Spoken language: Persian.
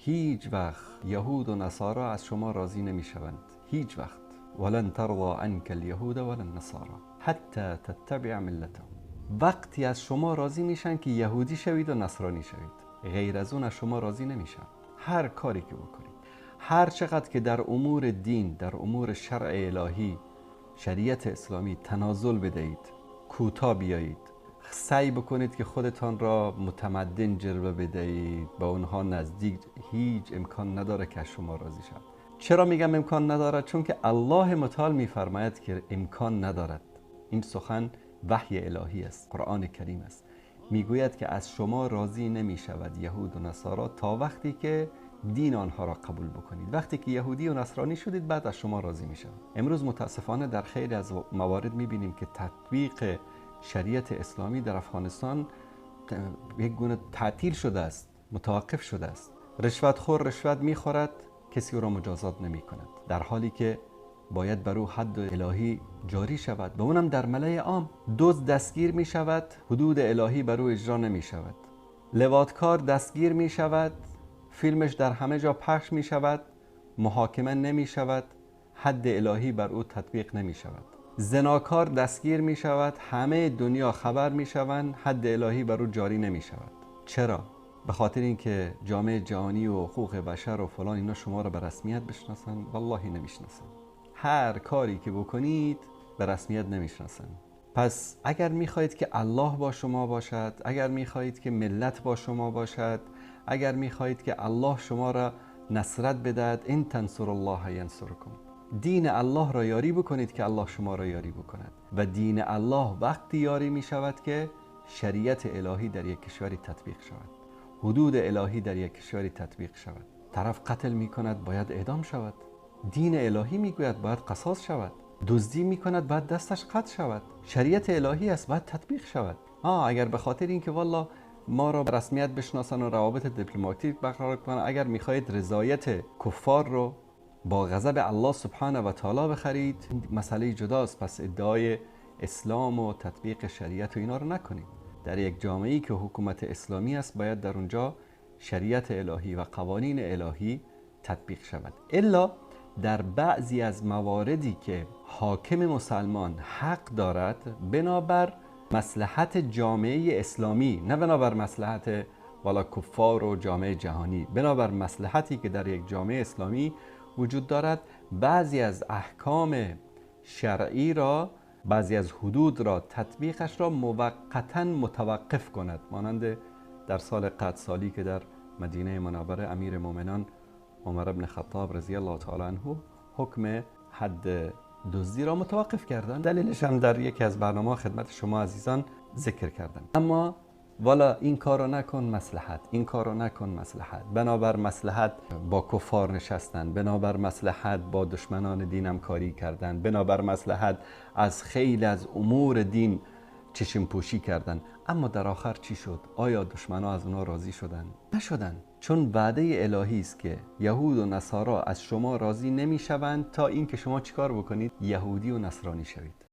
هیچ وقت یهود و نصارا از شما راضی نمیشوند، هیچ وقت. ولن ترضى عنك اليهود ولا النصارى حتى تتبع ملتهم. وقتی از شما راضی میشن که یهودی شوید و نصرانی شوید، غیر از اون از شما راضی نمیشن. هر کاری که بکنید، هر چقدر که در امور دین، در امور شرع الهی، شریعت اسلامی تنازل بدهید، کوتاه بیایید، سعی بکنید که خودتان را متمدن جلوه بدهید، با اونها نزدیک، هیچ امکان نداره که از شما راضی شد. چرا میگم امکان ندارد؟ چون که الله متعال میفرماید که امکان ندارد. این سخن وحی الهی است، قرآن کریم است. میگوید که از شما راضی نمیشود یهود و نصارا تا وقتی که دین آنها را قبول بکنید. وقتی که یهودی و نصرانی شدید، بعد از شما راضی میشن. امروز متاسفانه در خیلی از موارد میبینیم که تطبیق شریعت اسلامی در افغانستان یک گونه تعطیل شده است، متوقف شده است. رشوتخور رشوت میخورد، کسی او را مجازات نمی کند، در حالی که باید بر او حد الهی جاری شود، به اونم در ملأ عام. دزد دستگیر می شود، حدود الهی بر او اجرا نمی شود. لواطکار دستگیر می شود، فیلمش در همه جا پخش می شود، محاکمه نمی شود، حد الهی بر او تطبیق نمی شود. زناکار دستگیر می شود، همه دنیا خبر می شوند، حد الهی بر او جاری نمی شود. چرا؟ به خاطر اینکه جامعه جهانی و حقوق بشر و فلان اینا شما را به رسمیت بشناسن؟ والله نمیشناسن. هر کاری که بکنید به رسمیت نمیشناسن. پس اگر میخواهید که الله با شما باشد، اگر میخواهید که ملت با شما باشد، اگر میخواهید که الله شما را نصرت بدهد، ان تنصر الله ینصرکم، دین الله را یاری بکنید که الله شما را یاری بکند. و دین الله وقتی یاری میشود که شریعت الهی در یک کشوری تطبیق شود، حدود الهی در یک کشوری تطبیق شود. طرف قتل می کند باید اعدام شود، دین الهی میگوید باید قصاص شود. دزدی می کند باید دستش قطع شود، شریعت الهی است باید تطبیق شود. اگر به خاطر اینکه والله ما را به رسمیت بشناسن و روابط دیپلماتیک برقرار کنن، اگر میخواهید رضایت کفار رو با غضب الله سبحانه و تعالی بخرید، مسئله جداست. پس ادعای اسلام و تطبیق شریعت و اینا رو نکنید. در یک جامعه‌ای که حکومت اسلامی است، باید در اونجا شریعت الهی و قوانین الهی تطبیق شود. الا در بعضی از مواردی که حاکم مسلمان حق دارد، بنابر مصلحت جامعه اسلامی، نه بنابر مصلحت والا کفار و جامعه جهانی، بنابر مصلحتی که در یک جامعه اسلامی وجود دارد، بعضی از احکام شرعی را، بعضی از حدود را، تطبیقش را موقتا متوقف کند. مانند در سال قدس سالی که در مدینه منوره امیر مومنان عمر بن خطاب رضی الله تعالی عنه حکم حد دزدی را متوقف کردند. دلیلش هم در یکی از برنامه خدمت شما عزیزان ذکر کردم. اما والا این کارو نکن مصلحت، این کارو نکن مصلحت، بنابر مصلحت با کفار نشستن، بنابر مصلحت با دشمنان دینم کاری کردن، بنابر مصلحت از خیلی از امور دین چشم پوشی کردن. اما در آخر چی شد؟ آیا دشمنان از اونا راضی شدن؟ نشدن. چون وعده الهی است که یهود و نصارا از شما راضی نمیشوند تا اینکه شما چیکار بکنید؟ یهودی و نصرانی شوید.